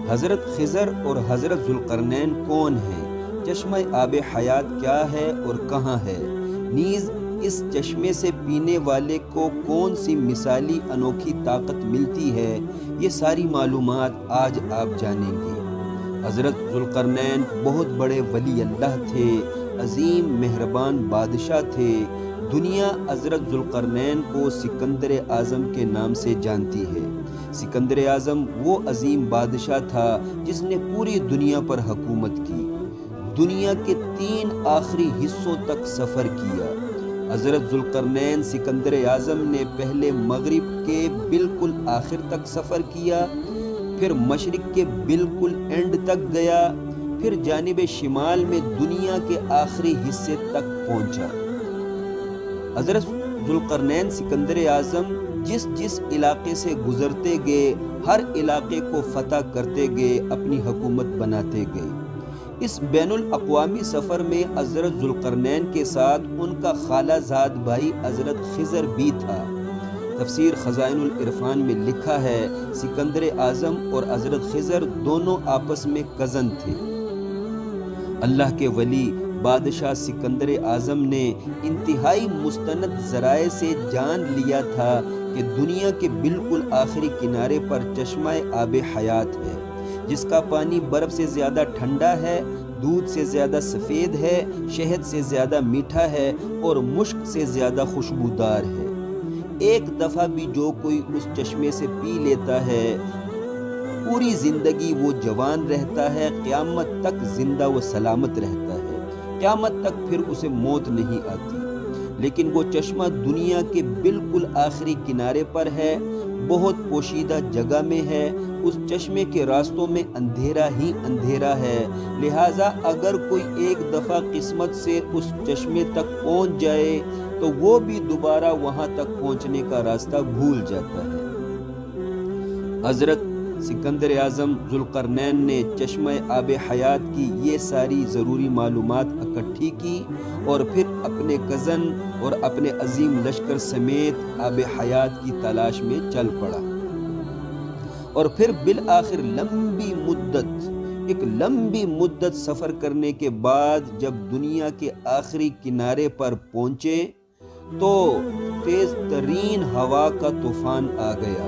حضرت خضر اور حضرت ذوالقرنین کون ہیں؟ چشمہ آب حیات کیا ہے اور کہاں ہے؟ نیز اس چشمے سے پینے والے کو کون سی مثالی انوکھی طاقت ملتی ہے؟ یہ ساری معلومات آج آپ جانیں گے۔ حضرت ذوالقرنین بہت بڑے ولی اللہ تھے، عظیم مہربان بادشاہ تھے۔ دنیا حضرت ذوالقرنین کو سکندر اعظم کے نام سے جانتی ہے۔ سکندر اعظم وہ عظیم بادشاہ تھا جس نے پوری دنیا پر حکومت کی، دنیا کے 3 آخری حصوں تک سفر کیا۔ حضرت ذوالقرنین سکندر اعظم نے پہلے مغرب کے بالکل آخر تک سفر کیا، پھر مشرق کے بالکل اینڈ تک گیا، پھر جانب شمال میں دنیا کے آخری حصے تک پہنچا۔ حضرت ذوالقرنین سکندر اعظم جس علاقے سے گزرتے گئے، ہر علاقے کو فتح کرتے گئے، اپنی حکومت بناتے گئے۔ اس بین الاقوامی سفر میں حضرت ذوالقرنین کے ساتھ ان کا خالہ زاد بھائی حضرت خضر بھی تھا۔ تفسیر خزائن العرفان میں لکھا ہے، سکندر اعظم اور حضرت خضر دونوں آپس میں کزن تھے۔ اللہ کے ولی بادشاہ سکندر اعظم نے انتہائی مستند ذرائع سے جان لیا تھا کہ دنیا کے بالکل آخری کنارے پر چشمہ آب حیات ہے، جس کا پانی برف سے زیادہ ٹھنڈا ہے، دودھ سے زیادہ سفید ہے، شہد سے زیادہ میٹھا ہے اور مشک سے زیادہ خوشبودار ہے۔ ایک دفعہ بھی جو کوئی اس چشمے سے پی لیتا ہے، پوری زندگی وہ جوان رہتا ہے، قیامت تک زندہ و سلامت رہتا ہے، قیامت تک پھر اسے موت نہیں آتی۔ لیکن وہ چشمہ دنیا کے بالکل آخری کنارے پر ہے، بہت پوشیدہ جگہ میں ہے، اس چشمے کے راستوں میں اندھیرا ہی اندھیرا ہے، لہٰذا اگر کوئی ایک دفعہ قسمت سے اس چشمے تک پہنچ جائے تو وہ بھی دوبارہ وہاں تک پہنچنے کا راستہ بھول جاتا ہے۔ حضرت سکندر اعظم ذوالقرنین نے چشمہ آب حیات کی یہ ساری ضروری معلومات اکٹھی کی اور پھر اپنے کزن اور اپنے عظیم لشکر سمیت آب حیات کی تلاش میں چل پڑا، اور پھر بالآخر ایک لمبی مدت سفر کرنے کے بعد جب دنیا کے آخری کنارے پر پہنچے تو تیز ترین ہوا کا طوفان آ گیا۔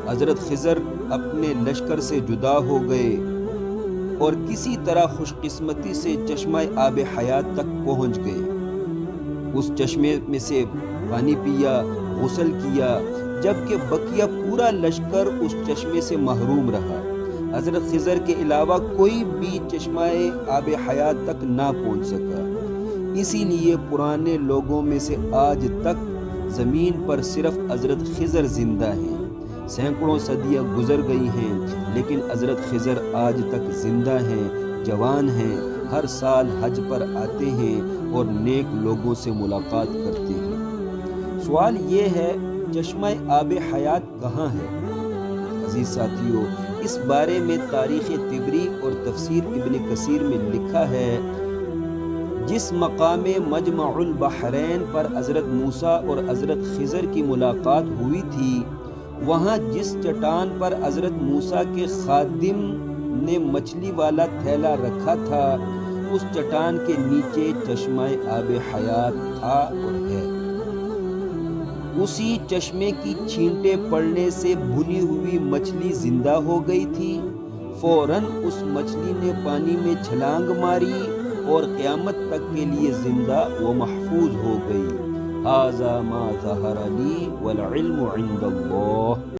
حضرت خضر اپنے لشکر سے جدا ہو گئے اور کسی طرح خوش قسمتی سے چشمہ آب حیات تک پہنچ گئے۔ اس چشمے میں سے پانی پیا، غسل کیا، جبکہ بقیہ پورا لشکر اس چشمے سے محروم رہا۔ حضرت خضر کے علاوہ کوئی بھی چشمہ آب حیات تک نہ پہنچ سکا۔ اسی لیے پرانے لوگوں میں سے آج تک زمین پر صرف حضرت خضر زندہ ہیں۔ سینکڑوں صدیاں گزر گئی ہیں، لیکن حضرت خضر آج تک زندہ ہیں، جوان ہیں، ہر سال حج پر آتے ہیں اور نیک لوگوں سے ملاقات کرتے ہیں۔ سوال یہ ہے، چشمہ آب حیات کہاں ہے؟ عزیز ساتھیو، اس بارے میں تاریخ طبری اور تفسیر ابن کثیر میں لکھا ہے، جس مقام مجمع البحرین پر حضرت موسیٰ اور حضرت خضر کی ملاقات ہوئی تھی، وہاں جس چٹان پر حضرت موسیٰ کے خادم نے مچھلی والا تھیلا رکھا تھا، اس چٹان کے نیچے چشمہ آب حیات تھا اور ہے۔ اسی چشمے کی چھینٹے پڑنے سے بھنی ہوئی مچھلی زندہ ہو گئی تھی، فوراً اس مچھلی نے پانی میں چھلانگ ماری اور قیامت تک کے لیے زندہ و محفوظ ہو گئی۔ ھذا ما ظہر لی والعلم عند اللہ۔